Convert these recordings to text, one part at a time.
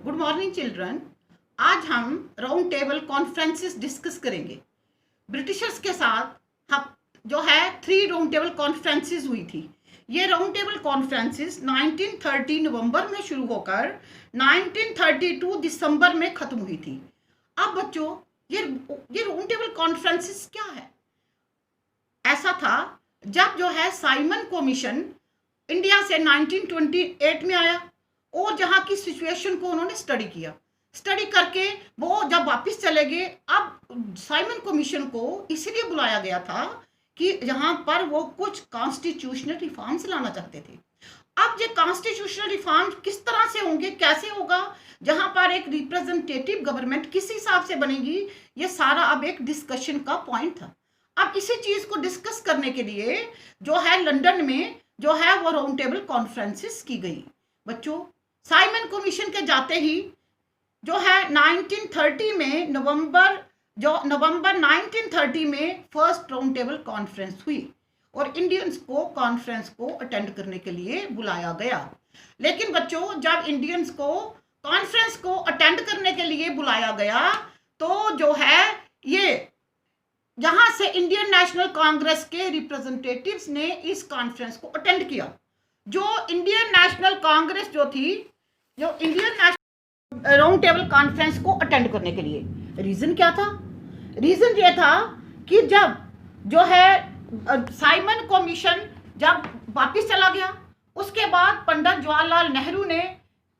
Good morning children. आज हम round table conferences discuss करेंगे। ब्रिटिशर्स के साथ हम जो है 3 राउंड टेबल कॉन्फ्रेंसेस हुई थी। ये राउंड टेबल कॉन्फ्रेंसेस 1930 नवंबर में शुरू होकर 1932 दिसंबर में खत्म हुई थी। अब बच्चों ये राउंड टेबल कॉन्फ्रेंसेस क्या है? ऐसा था जब जो है साइमन कमीशन इंडिया से 1928 में आया और जहाँ की सिचुएशन को उन्होंने स्टडी करके वो जब वापस चले गए। अब साइमन कमीशन को इसलिए बुलाया गया था कि यहाँ पर वो कुछ कॉन्स्टिट्यूशनल रिफॉर्म्स लाना चाहते थे। अब ये कॉन्स्टिट्यूशनल रिफॉर्म किस तरह से होंगे, कैसे होगा, जहाँ पर एक रिप्रेजेंटेटिव गवर्नमेंट किस हिसाब से बनेगी, ये सारा अब एक डिस्कशन का पॉइंट था। अब इसी चीज को डिस्कस करने के लिए जो है लंदन में जो है वो राउंड टेबल कॉन्फ्रेंसेस की गई। बच्चों साइमन कमीशन के जाते ही जो है 1930 में नवंबर 1930 में फर्स्ट राउंड टेबल कॉन्फ्रेंस हुई और इंडियंस को कॉन्फ्रेंस को अटेंड करने के लिए बुलाया गया। लेकिन बच्चों जब इंडियंस को कॉन्फ्रेंस को अटेंड करने के लिए बुलाया गया तो जो है ये यहाँ से इंडियन नेशनल कांग्रेस के रिप्रेजेंटेटिव्स ने इस कॉन्फ्रेंस को अटेंड किया। जो इंडियन नेशनल कांग्रेस जो थी, जो Indian national round table conference को अटेंड करने के लिए रीजन क्या था? रीजन ये था कि जब जो है साइमन कमीशन जब वापस चला गया, उसके बाद पंडित जवाहरलाल नेहरू ने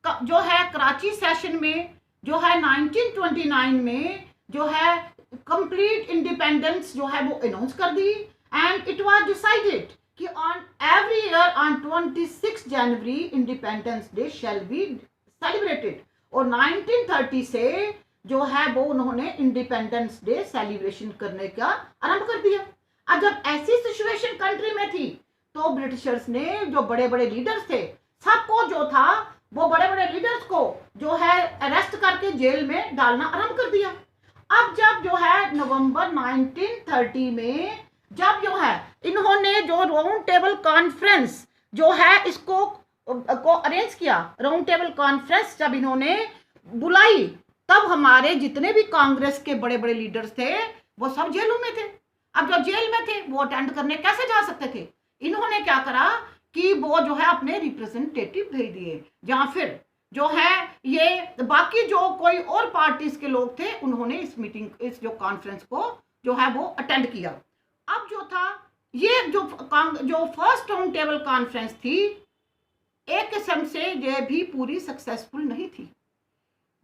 जो है कराची सेशन में जो है 1929 में जो है कंप्लीट इंडिपेंडेंस जो है वो अनाउंस कर दी। एंड इट वाज डिसाइडेड कि on every year on 26 January independence day shall be celebrated. और 1930 से जो है वो उन्होंने इंडिपेंडेंस डे सेलिब्रेशन करने का आरंभ कर दिया। अब जब ऐसी सिचुएशन कंट्री में थी तो ब्रिटिशर्स ने जो बड़े बड़े लीडर्स थे सबको जो था वो बड़े बड़े लीडर्स को जो है अरेस्ट करके जेल में डालना आरंभ कर दिया। अब जब जो है नवंबर 1930 में जब जो है इन्होंने जो राउंड टेबल कॉन्फ्रेंस जो है इसको अरेंज किया, राउंड टेबल कॉन्फ्रेंस जब इन्होंने बुलाई, तब हमारे जितने भी कांग्रेस के बड़े बड़े लीडर्स थे वो सब जेलों में थे। अब जब जेल में थे वो अटेंड करने कैसे जा सकते थे? इन्होंने क्या करा कि वो जो है अपने रिप्रेजेंटेटिव भेज दिए, जहां फिर जो है ये बाकी जो कोई और पार्टीज के लोग थे उन्होंने इस मीटिंग इस जो कॉन्फ्रेंस को जो है वो अटेंड किया। अब जो था ये जो फर्स्ट राउंड टेबल कॉन्फ्रेंस थी एक किस्म से ये भी पूरी सक्सेसफुल नहीं थी,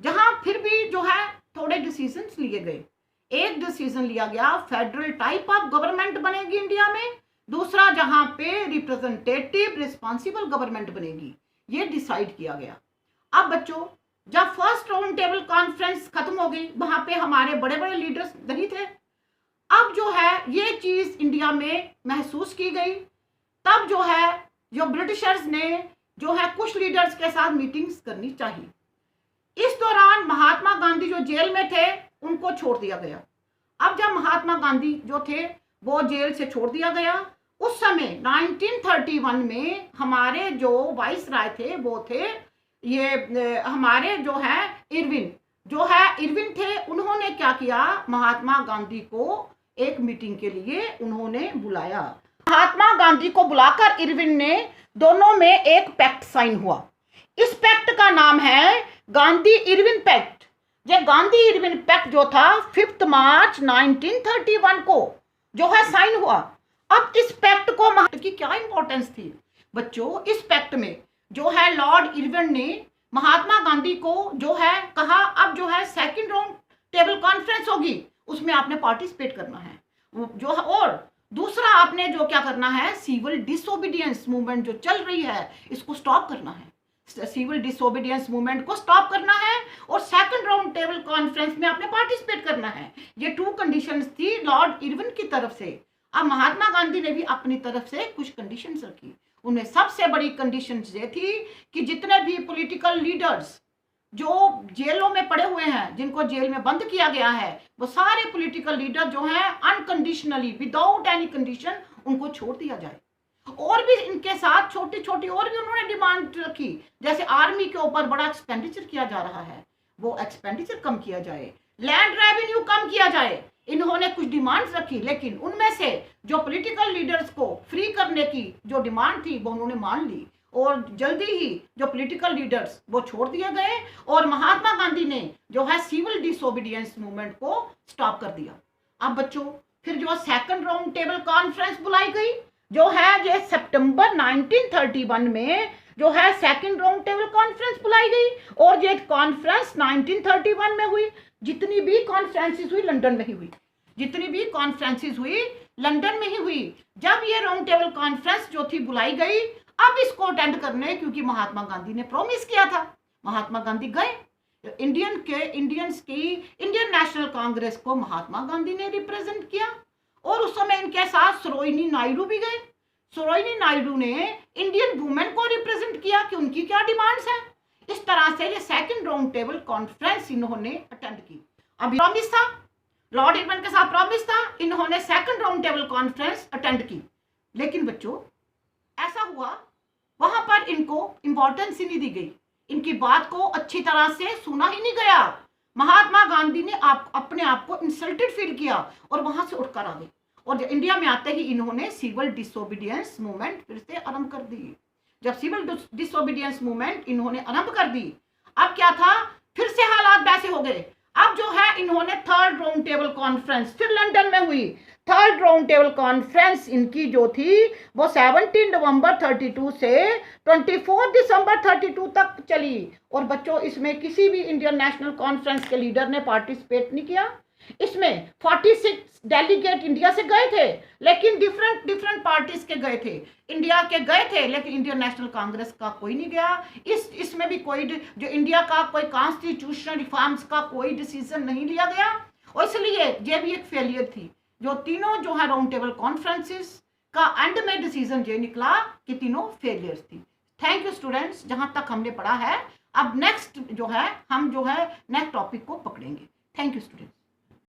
जहां फिर भी जो है थोड़े डिसीजंस लिए गए। एक डिसीजन लिया गया फेडरल टाइप ऑफ गवर्नमेंट बनेगी इंडिया में, दूसरा जहां पे रिप्रेजेंटेटिव रिस्पॉन्सिबल गवर्नमेंट बनेगी, ये डिसाइड किया गया। अब बच्चों जब फर्स्ट राउंड टेबल कॉन्फ्रेंस खत्म हो गई, वहां पे हमारे बड़े बड़े लीडर्स नहीं थे। अब जो है ये चीज इंडिया में महसूस की गई। तब जो है जो ब्रिटिशर्स ने जो है कुछ लीडर्स के साथ मीटिंग्स करनी चाहिए। इस दौरान महात्मा गांधी जो जेल में थे उनको छोड़ दिया गया। अब जब महात्मा गांधी जो थे वो जेल से छोड़ दिया गया, उस समय 1931 में हमारे जो वाइस राय थे वो थे ये हमारे जो है इरविन थे। उन्होंने क्या किया, महात्मा गांधी को एक मीटिंग के लिए उन्होंने बुलाया। महात्मा गांधी को बुलाकर इरविन ने दोनों में एक पैक्ट साइन हुआ। इस पैक्ट का नाम है गांधी इरविन पैक्ट। ये गांधी इरविन पैक्ट जो था 5 मार्च 1931 को जो है साइन हुआ। अब इस पैक्ट को की क्या इंपॉर्टेंस थी बच्चों? इस पैक्ट में जो है लॉर्ड इरविन ने महात्मा गांधी को जो है कहा अब जो है सेकंड राउंड टेबल कॉन्फ्रेंस होगी उसमें आपने पार्टिसिपेट करना है जो, और दूसरा आपने जो क्या करना है, सिविल डिसोबीडियंस मूवमेंट जो चल रही है इसको स्टॉप करना है। सिविल डिसोबीडियंस मूवमेंट को स्टॉप करना है और सेकंड राउंड टेबल कॉन्फ्रेंस में आपने पार्टिसिपेट करना है। ये 2 कंडीशंस थी लॉर्ड इरविन की तरफ से। अब महात्मा गांधी ने भी अपनी तरफ से कुछ कंडीशंस रखी। उनमें सबसे बड़ी कंडीशन ये थी कि जितने भी पॉलिटिकल लीडर्स जो जेलों में पड़े हुए हैं, जिनको जेल में बंद किया गया है, वो सारे पॉलिटिकल लीडर जो हैं अनकंडीशनली विदाउट एनी कंडीशन उनको छोड़ दिया जाए। और भी इनके साथ छोटी छोटी और भी उन्होंने डिमांड रखी, जैसे आर्मी के ऊपर बड़ा एक्सपेंडिचर किया जा रहा है, वो एक्सपेंडिचर कम किया जाए, लैंड रेवेन्यू कम किया जाए। इन्होंने कुछ डिमांड्स रखी, लेकिन उनमें से जो पॉलिटिकल लीडर्स को फ्री करने की जो डिमांड थी वो उन्होंने मान ली, और जल्दी ही जो पॉलिटिकल लीडर्स वो छोड़ दिए गए, और महात्मा गांधी ने जो है सिविल डिसोबीडियंस मूवमेंट को स्टॉप कर दिया। अब बच्चों फिर जो सेकंड राउंड टेबल कॉन्फ्रेंस बुलाई गई, जो है ये सितंबर 1931 में जो है सेकंड राउंड टेबल कॉन्फ्रेंस बुलाई गई, और ये कॉन्फ्रेंस 1931 में हुई। जितनी भी कॉन्फ्रेंसेस हुई लंदन में ही हुई, जितनी भी कॉन्फ्रेंसेस हुई लंदन में ही हुई। जब ये राउंड टेबल कॉन्फ्रेंस जो थी बुलाई गई, अब इसको अटेंड करने, क्योंकि महात्मा गांधी ने प्रॉमिस किया था, महात्मा गांधी गए। इंडियन नेशनल कांग्रेस को महात्मा गांधी ने रिप्रेजेंट किया, और उस समय इनके साथ सरोजिनी नायडू भी गए। सरोजिनी नायडू ने इंडियन वुमेन को रिप्रेजेंट किया कि उनकी क्या डिमांड्स हैं। इस तरह से ये सेकंड राउंड टेबल कॉन्फ्रेंस इन्होंने अटेंड की। अब प्रॉमिस था, लॉर्ड इरविन के साथ प्रॉमिस था, इन्होंने second round table conference attend की। लेकिन बच्चों ऐसा हुआ, वहां पर इनको इंपॉर्टेंस ही नहीं दी गई, इनकी बात को अच्छी तरह से सुना ही नहीं गया। महात्मा गांधी ने अपने आप को इंसल्टेड फील किया और वहां से उठकर आ गए, और इंडिया में आते ही इन्होंने सिविल डिसोबीडियंस मूवमेंट फिर से आरंभ कर दी। जब सिविल डिसोबीडियंस मूवमेंट इन्होंने आरंभ कर दी, अब क्या था, फिर से हालात वैसे हो गए। अब जो है इन्होंने थर्ड राउंड टेबल कॉन्फ्रेंस फिर लंदन में हुई। थर्ड राउंड टेबल कॉन्फ्रेंस इनकी जो थी वो 17 नवंबर 32 से 24 दिसंबर 32 तक चली, और बच्चों इसमें किसी भी इंडियन नेशनल कॉन्फ्रेंस के लीडर ने पार्टिसिपेट नहीं किया। इसमें 46 डेलीगेट इंडिया से गए थे, लेकिन डिफरेंट पार्टीज के गए थे। इंडिया के गए थे, लेकिन इंडियन नेशनल कांग्रेस का कोई नहीं गया। इसमें भी कोई जो इंडिया का कोई कॉन्स्टिट्यूशनल रिफॉर्म्स का कोई डिसीजन नहीं लिया गया, और इसलिए ये भी एक फेलियर थी। जो तीनों जो है राउंड टेबल कॉन्फ्रेंसेस का एंड में डिसीजन ये निकला कि तीनों फेलियर्स थी। थैंक यू स्टूडेंट्स, जहां तक हमने पढ़ा है। अब नेक्स्ट जो है हम जो है नेक्स्ट टॉपिक को पकड़ेंगे। Thank you students.